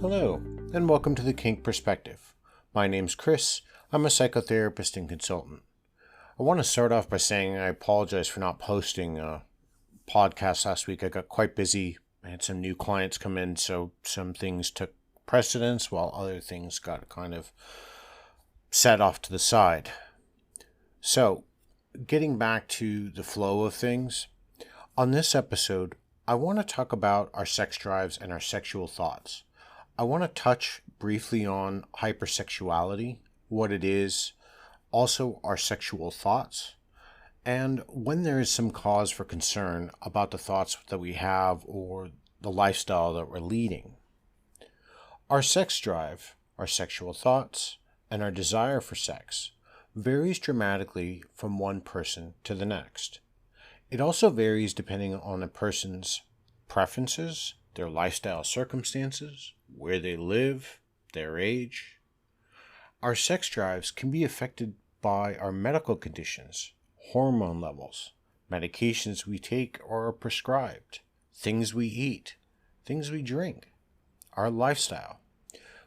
Hello, and welcome to the Kink Perspective. My name's Chris. I'm a psychotherapist and consultant. I want to start off by saying I apologize for not posting a podcast last week. I got quite busy. I had some new clients come in, so some things took precedence while other things got kind of set off to the side. So, getting back to the flow of things, on this episode, I want to talk about our sex drives and our sexual thoughts. I want to touch briefly on hypersexuality, what it is, also our sexual thoughts, and when there is some cause for concern about the thoughts that we have or the lifestyle that we're leading. Our sex drive, our sexual thoughts, and our desire for sex varies dramatically from one person to the next. It also varies depending on a person's preferences, their lifestyle circumstances, where they live, their age. Our sex drives can be affected by our medical conditions, hormone levels, medications we take or are prescribed, things we eat, things we drink, our lifestyle,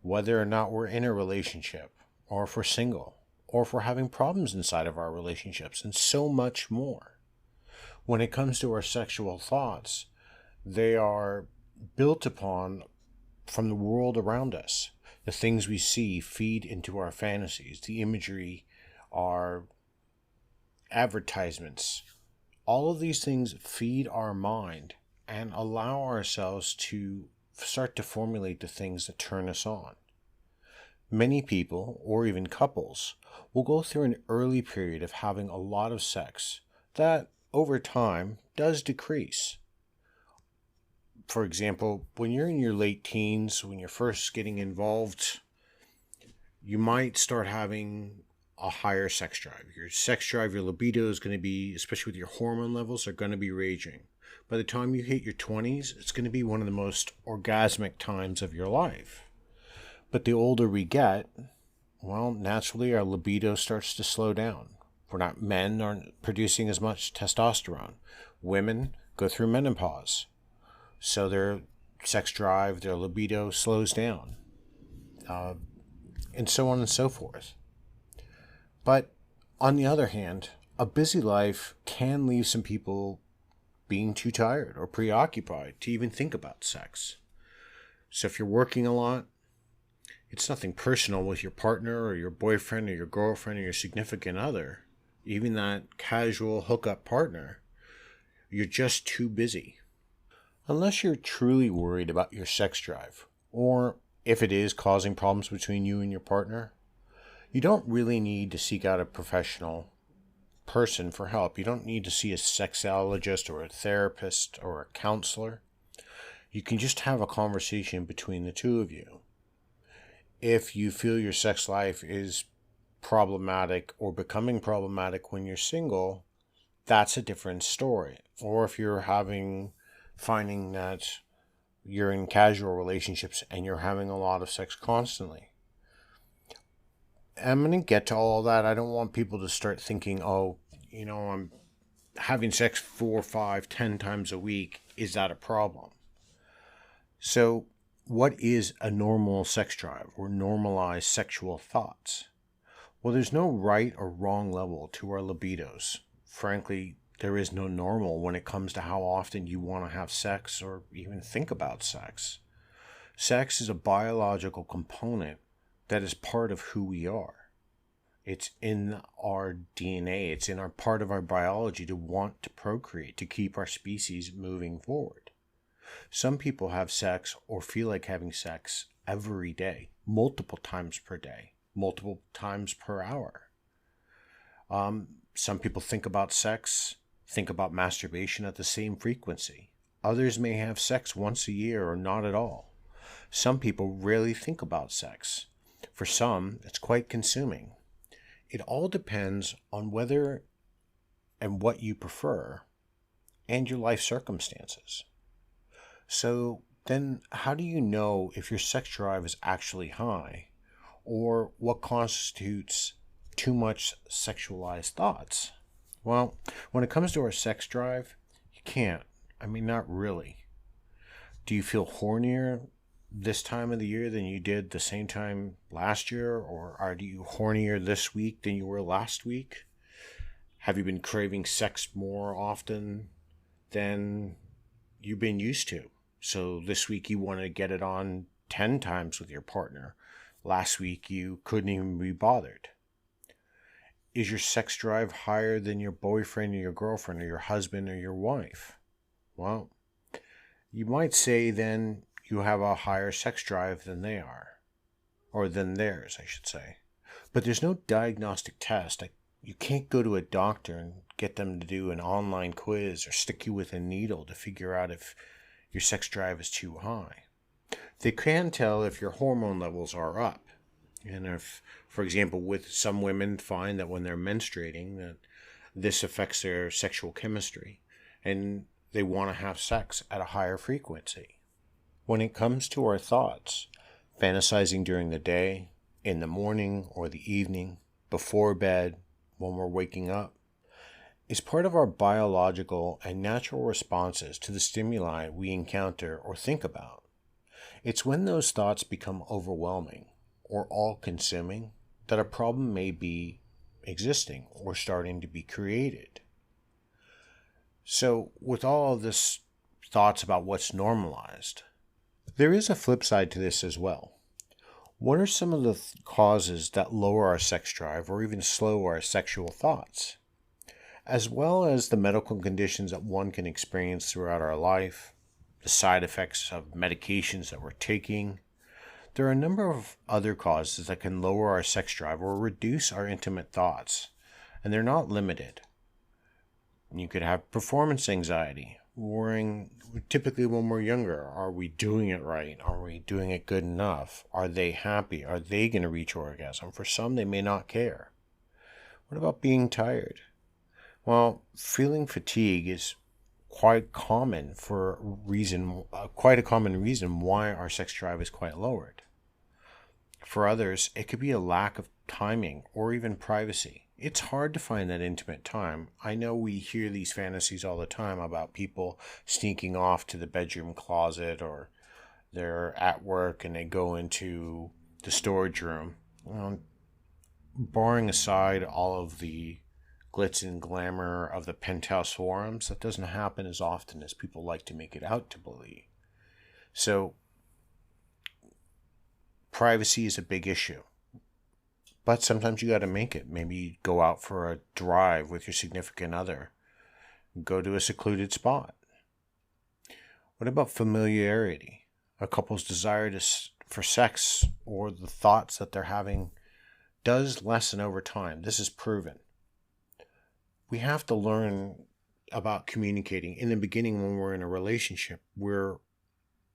whether or not we're in a relationship, or if we're single, or if we're having problems inside of our relationships, and so much more. When it comes to our sexual thoughts, they are built upon from the world around us. The things we see feed into our fantasies, the imagery, our advertisements. All of these things feed our mind and allow ourselves to start to formulate the things that turn us on. Many people, or even couples, will go through an early period of having a lot of sex that over time does decrease. For example, when you're in your late teens, when you're first getting involved, you might start having a higher sex drive. Your sex drive, your libido is going to be, especially with your hormone levels, are going to be raging. By the time you hit your 20s, it's going to be one of the most orgasmic times of your life. But the older we get, well, naturally our libido starts to slow down. Men aren't producing as much testosterone. Women go through menopause. So their sex drive, their libido slows down. And so on and so forth. But on the other hand, a busy life can leave some people being too tired or preoccupied to even think about sex. So if you're working a lot, it's nothing personal with your partner or your boyfriend or your girlfriend or your significant other, even that casual hookup partner. You're just too busy. Unless you're truly worried about your sex drive, or if it is causing problems between you and your partner, you don't really need to seek out a professional person for help. You don't need to see a sexologist or a therapist or a counselor. You can just have a conversation between the two of you. If you feel your sex life is problematic or becoming problematic when you're single, that's a different story. Or if you're finding that you're in casual relationships and you're having a lot of sex constantly. I'm going to get to all of that. I don't want people to start thinking, I'm having sex 4, 5, 10 times a week. Is that a problem? So what is a normal sex drive or normalized sexual thoughts? Well, there's no right or wrong level to our libidos. Frankly, there is no normal when it comes to how often you want to have sex or even think about sex. Sex is a biological component that is part of who we are. It's in our DNA. It's in our part of our biology to want to procreate, to keep our species moving forward. Some people have sex or feel like having sex every day, multiple times per day, multiple times per hour. Some people think about masturbation at the same frequency. Others may have sex once a year or not at all. Some people rarely think about sex. For some, it's quite consuming. It all depends on whether and what you prefer and your life circumstances. So then how do you know if your sex drive is actually high or what constitutes too much sexualized thoughts? Well, when it comes to our sex drive, you can't. Not really. Do you feel hornier this time of the year than you did the same time last year? Or are you hornier this week than you were last week? Have you been craving sex more often than you've been used to? So this week you want to get it on 10 times with your partner. Last week you couldn't even be bothered. Is your sex drive higher than your boyfriend or your girlfriend or your husband or your wife? Well, you might say then you have a higher sex drive than they are. Or than theirs, I should say. But there's no diagnostic test. You can't go to a doctor and get them to do an online quiz or stick you with a needle to figure out if your sex drive is too high. They can tell if your hormone levels are up. And if, for example, with some women find that when they're menstruating, that this affects their sexual chemistry and they want to have sex at a higher frequency. When it comes to our thoughts, fantasizing during the day, in the morning or the evening, before bed, when we're waking up, is part of our biological and natural responses to the stimuli we encounter or think about. It's when those thoughts become overwhelming or all-consuming that a problem may be existing or starting to be created. So, with all of this thoughts about what's normalized, there is a flip side to this as well. What are some of the causes that lower our sex drive or even slow our sexual thoughts? As well as the medical conditions that one can experience throughout our life, the side effects of medications that we're taking, there are a number of other causes that can lower our sex drive or reduce our intimate thoughts, and they're not limited. You could have performance anxiety, worrying typically when we're younger. Are we doing it right? Are we doing it good enough? Are they happy? Are they going to reach orgasm? For some, they may not care. What about being tired? Well, feeling fatigue is quite a common reason why our sex drive is quite lowered. For others, it could be a lack of timing or even privacy. It's hard to find that intimate time. I know we hear these fantasies all the time about people sneaking off to the bedroom closet, or they're at work and they go into the storage room. Barring aside all of the glitz and glamour of the penthouse forums, that doesn't happen as often as people like to make it out to believe. So, privacy is a big issue. But sometimes you got to make it. Maybe go out for a drive with your significant other. Go to a secluded spot. What about familiarity? A couple's desire for sex or the thoughts that they're having does lessen over time. This is proven. We have to learn about communicating. In the beginning, when we're in a relationship, we're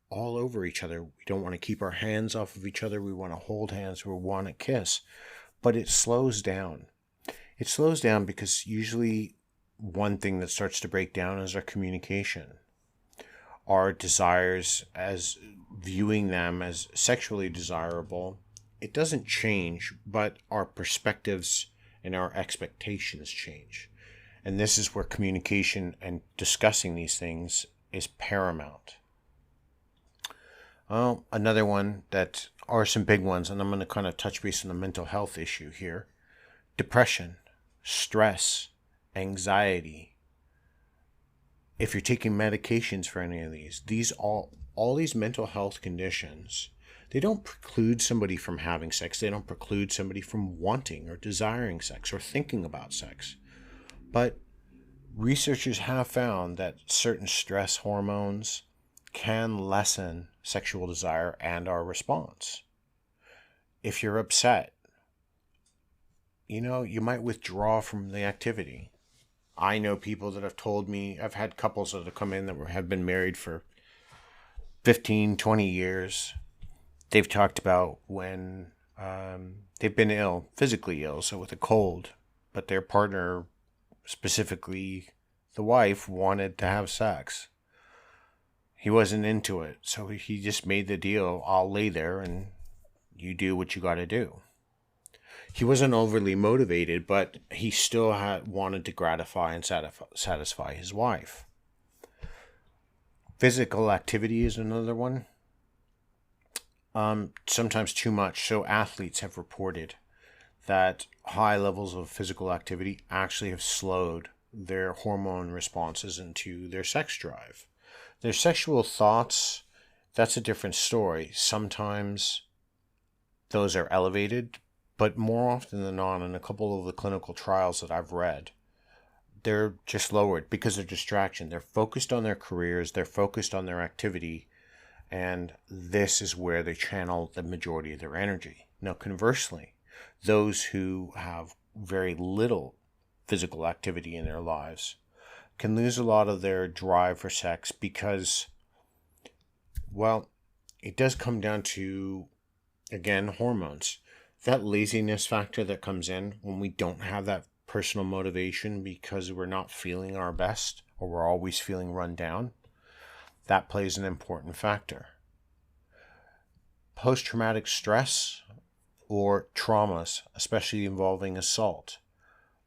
all over each other. We don't want to keep our hands off of each other. We want to hold hands. We want to kiss. But it slows down. It slows down because usually one thing that starts to break down is our communication. Our desires, as viewing them as sexually desirable, it doesn't change, but our perspectives and our expectations change. And this is where communication and discussing these things is paramount. Well, another one that are some big ones, and I'm going to kind of touch base on the mental health issue here. Depression, stress, anxiety. If you're taking medications for any of these all these mental health conditions, they don't preclude somebody from having sex. They don't preclude somebody from wanting or desiring sex or thinking about sex. But researchers have found that certain stress hormones can lessen sexual desire and our response. If you're upset, you might withdraw from the activity. I know people that have told me, I've had couples that have come in that have been married for 15, 20 years. They've talked about when they've been ill, physically ill, so with a cold, but their partner, specifically the wife, wanted to have sex. He wasn't into it, so he just made the deal, I'll lay there and you do what you got to do. He wasn't overly motivated, but he still wanted to gratify and satisfy his wife. Physical activity is another one. sometimes too much. So athletes have reported that high levels of physical activity actually have slowed their hormone responses into their sex drive. Their sexual thoughts, that's a different story. Sometimes those are elevated, but more often than not, in a couple of the clinical trials that I've read, they're just lowered because of distraction. They're focused on their careers, they're focused on their activity, and this is where they channel the majority of their energy. Now, conversely, those who have very little physical activity in their lives can lose a lot of their drive for sex because, well, it does come down to, again, hormones. That laziness factor that comes in when we don't have that personal motivation because we're not feeling our best or we're always feeling run down, that plays an important factor. Post-traumatic stress or traumas, especially involving assault,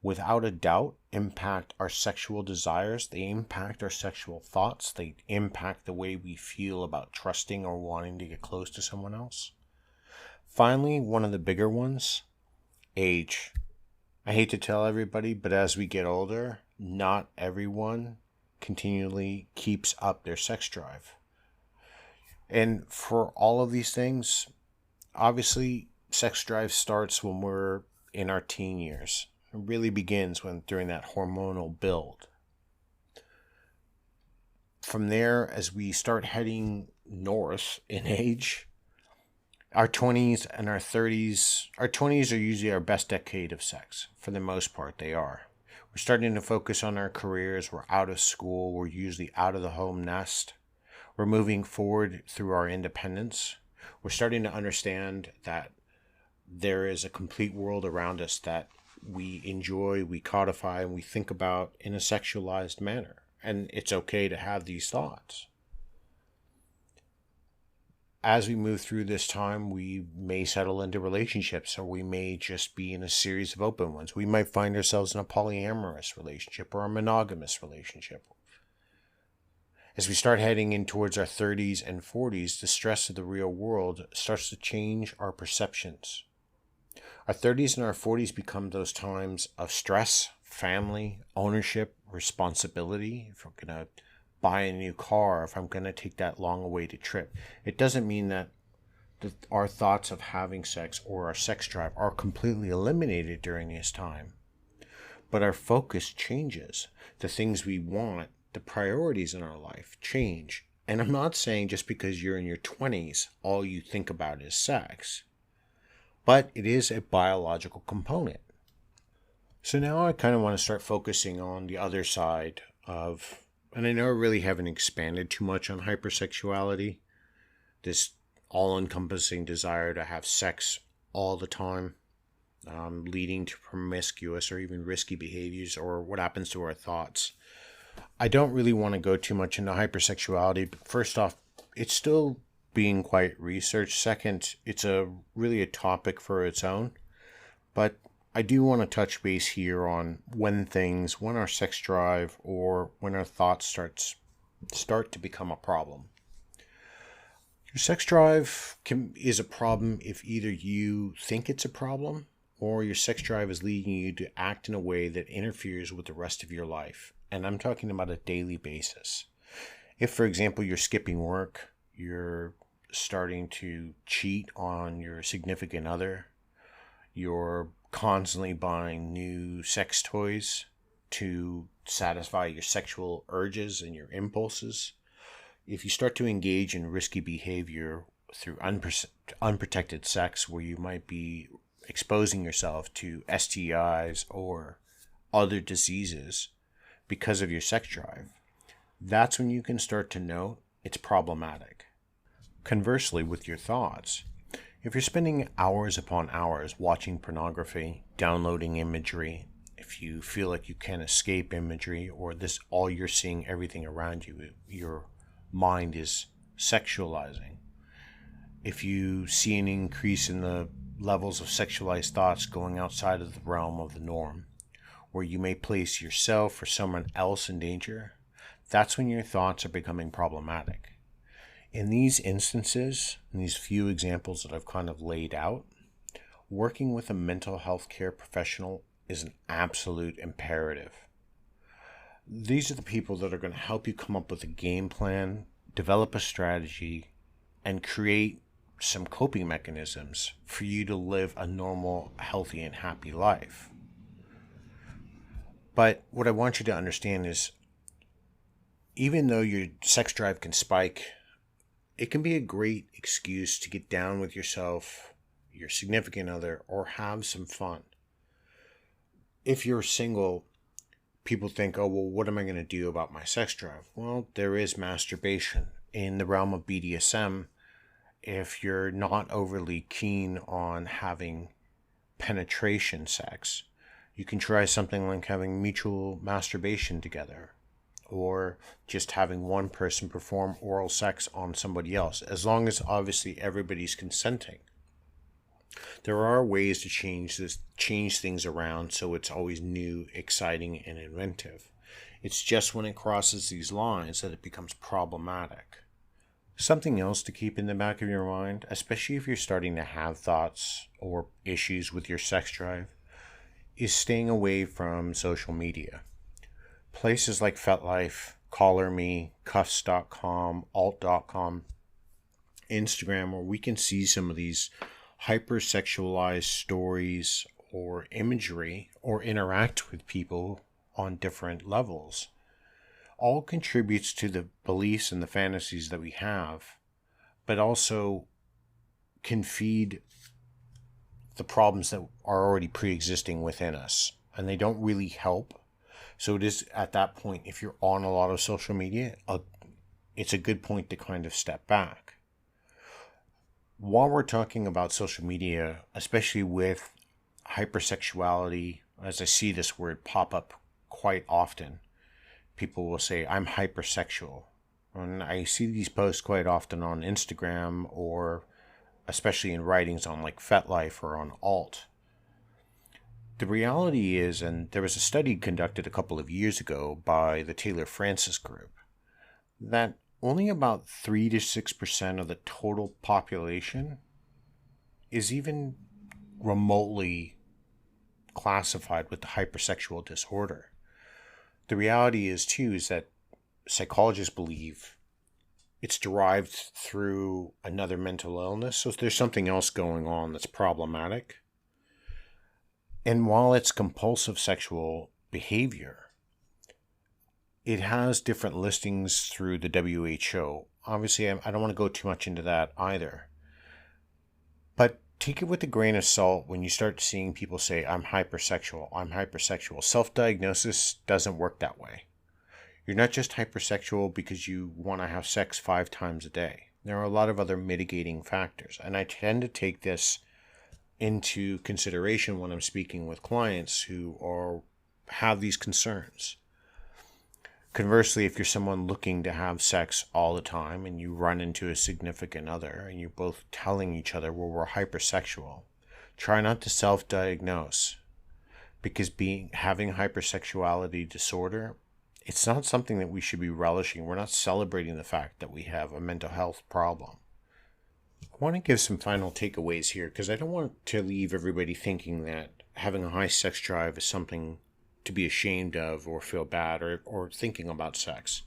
without a doubt impact our sexual desires, they impact our sexual thoughts, they impact the way we feel about trusting or wanting to get close to someone else. Finally, one of the bigger ones, age. I hate to tell everybody, but as we get older, not everyone continually keeps up their sex drive. And for all of these things, obviously, sex drive starts when we're in our teen years. It really begins during that hormonal build. From there, as we start heading north in age, our 20s and our 30s, our 20s are usually our best decade of sex. For the most part, they are. We're starting to focus on our careers. We're out of school. We're usually out of the home nest. We're moving forward through our independence. We're starting to understand that there is a complete world around us that we enjoy, we codify, and we think about in a sexualized manner. And it's okay to have these thoughts. As we move through this time, we may settle into relationships, or we may just be in a series of open ones. We might find ourselves in a polyamorous relationship or a monogamous relationship. As we start heading in towards our 30s and 40s, the stress of the real world starts to change our perceptions. Our 30s and our 40s become those times of stress, family, ownership, responsibility. If we're going to buy a new car, if I'm going to take that long-awaited trip. It doesn't mean that our thoughts of having sex or our sex drive are completely eliminated during this time. But our focus changes. The things we want, the priorities in our life change. And I'm not saying just because you're in your 20s, all you think about is sex. But it is a biological component. So now I kind of want to start focusing on the other side of, and I know I really haven't expanded too much on hypersexuality, this all-encompassing desire to have sex all the time, leading to promiscuous or even risky behaviors, or what happens to our thoughts. I don't really want to go too much into hypersexuality. But first off, it's still being quite researched. Second, it's really a topic for its own. But I do want to touch base here on when our sex drive or when our thoughts start to become a problem. Your sex drive is a problem if either you think it's a problem or your sex drive is leading you to act in a way that interferes with the rest of your life. And I'm talking about a daily basis. If, for example, you're skipping work, you're starting to cheat on your significant other, you're constantly buying new sex toys to satisfy your sexual urges and your impulses, if you start to engage in risky behavior through unprotected sex where you might be exposing yourself to STIs or other diseases because of your sex drive, that's when you can start to know it's problematic. Conversely, with your thoughts, if you're spending hours upon hours watching pornography, downloading imagery, if you feel like you can't escape imagery or all you're seeing everything around you, your mind is sexualizing. If you see an increase in the levels of sexualized thoughts going outside of the realm of the norm, where you may place yourself or someone else in danger, that's when your thoughts are becoming problematic. In these instances, in these few examples that I've kind of laid out, working with a mental health care professional is an absolute imperative. These are the people that are going to help you come up with a game plan, develop a strategy, and create some coping mechanisms for you to live a normal, healthy, and happy life. But what I want you to understand is, even though your sex drive can spike, it can be a great excuse to get down with yourself, your significant other, or have some fun. If you're single, people think, oh, well, what am I going to do about my sex drive? Well, there is masturbation. In the realm of BDSM, if you're not overly keen on having penetration sex, you can try something like having mutual masturbation together, or just having one person perform oral sex on somebody else, as long as obviously everybody's consenting. There are ways to change things around so it's always new, exciting, and inventive. It's just when it crosses these lines that it becomes problematic. Something else to keep in the back of your mind, especially if you're starting to have thoughts or issues with your sex drive, is staying away from social media. Places like FetLife, CollarMe, Cuffs.com, Alt.com, Instagram, where we can see some of these hypersexualized stories or imagery or interact with people on different levels, all contributes to the beliefs and the fantasies that we have, but also can feed the problems that are already pre-existing within us, and they don't really help. So it is at that point, if you're on a lot of social media, it's a good point to kind of step back. While we're talking about social media, especially with hypersexuality, as I see this word pop up quite often, people will say, I'm hypersexual. And I see these posts quite often on Instagram, or especially in writings on like FetLife or on Alt. The reality is, and there was a study conducted a couple of years ago by the Taylor Francis Group, that only about 3 to 6% of the total population is even remotely classified with the hypersexual disorder. The reality is, too, is that psychologists believe it's derived through another mental illness. So there's something else going on that's problematic. And while it's compulsive sexual behavior, it has different listings through the WHO. Obviously, I don't want to go too much into that either. But take it with a grain of salt when you start seeing people say, I'm hypersexual, I'm hypersexual. Self-diagnosis doesn't work that way. You're not just hypersexual because you want to have sex 5 times a day. There are a lot of other mitigating factors. And I tend to take this into consideration when I'm speaking with clients who have these concerns. Conversely, if you're someone looking to have sex all the time and you run into a significant other and you're both telling each other, well, we're hypersexual, try not to self-diagnose, because having hypersexuality disorder, it's not something that we should be relishing. We're not celebrating the fact that we have a mental health problem. I want to give some final takeaways here, because I don't want to leave everybody thinking that having a high sex drive is something to be ashamed of or feel bad or thinking about sex.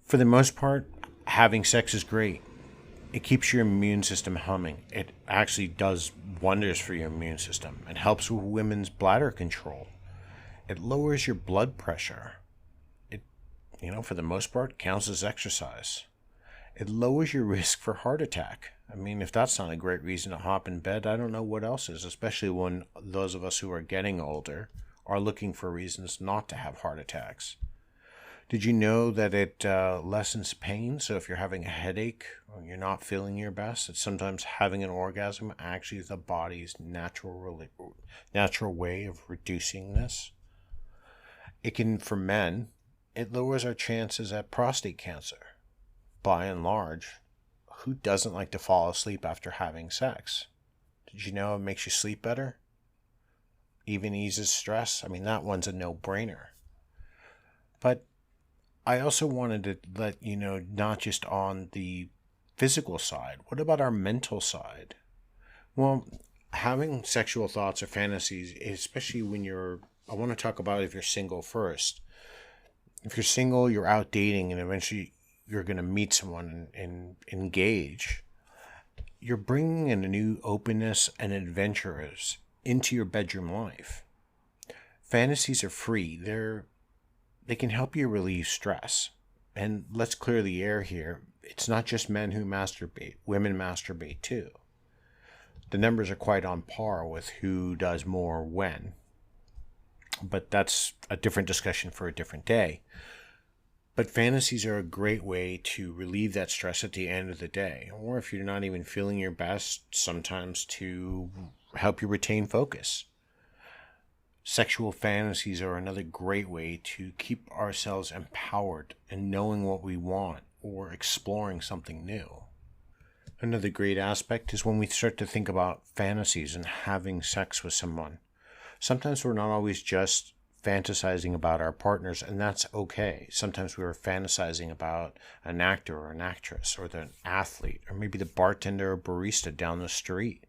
For the most part, having sex is great. It keeps your immune system humming. It actually does wonders for your immune system. It helps with women's bladder control. It lowers your blood pressure. It, for the most part, counts as exercise. It lowers your risk for heart attack. I mean, if that's not a great reason to hop in bed, I don't know what else is, especially when those of us who are getting older are looking for reasons not to have heart attacks. Did you know that it lessens pain? So if you're having a headache or you're not feeling your best, that sometimes having an orgasm actually is the body's natural way of reducing this. It can, for men, it lowers our chances at prostate cancer. By and large, who doesn't like to fall asleep after having sex? Did you know it makes you sleep better? Even eases stress? I mean, that one's a no-brainer. But I also wanted to let you know, not just on the physical side, what about our mental side? Well, having sexual thoughts or fantasies, especially when I want to talk about if you're single first. If you're single, you're out dating, and eventually you're going to meet someone and engage. You're bringing in a new openness and adventurers into your bedroom life. Fantasies are free. They can help you relieve stress. And let's clear the air here. It's not just men who masturbate. Women masturbate too. The numbers are quite on par with who does more when. But that's a different discussion for a different day. But fantasies are a great way to relieve that stress at the end of the day. Or if you're not even feeling your best, sometimes to help you retain focus. Sexual fantasies are another great way to keep ourselves empowered and knowing what we want or exploring something new. Another great aspect is when we start to think about fantasies and having sex with someone. Sometimes we're not always just fantasizing about our partners, and that's okay. Sometimes we are fantasizing about an actor or an actress or the athlete or maybe the bartender or barista down the street.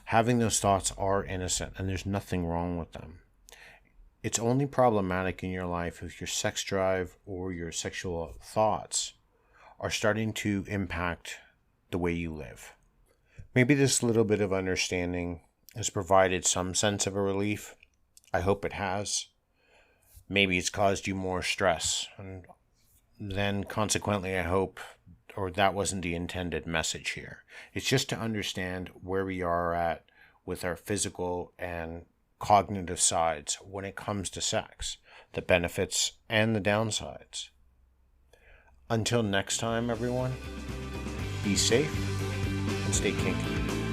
Having those thoughts are innocent, and there's nothing wrong with them. It's only problematic in your life if your sex drive or your sexual thoughts are starting to impact the way you live. Maybe this little bit of understanding has provided some sense of a relief. I hope it has. Maybe it's caused you more stress, and then consequently I hope, or that wasn't the intended message here. It's just to understand where we are at with our physical and cognitive sides when it comes to sex, the benefits and the downsides. Until next time, everyone, be safe and stay kinky.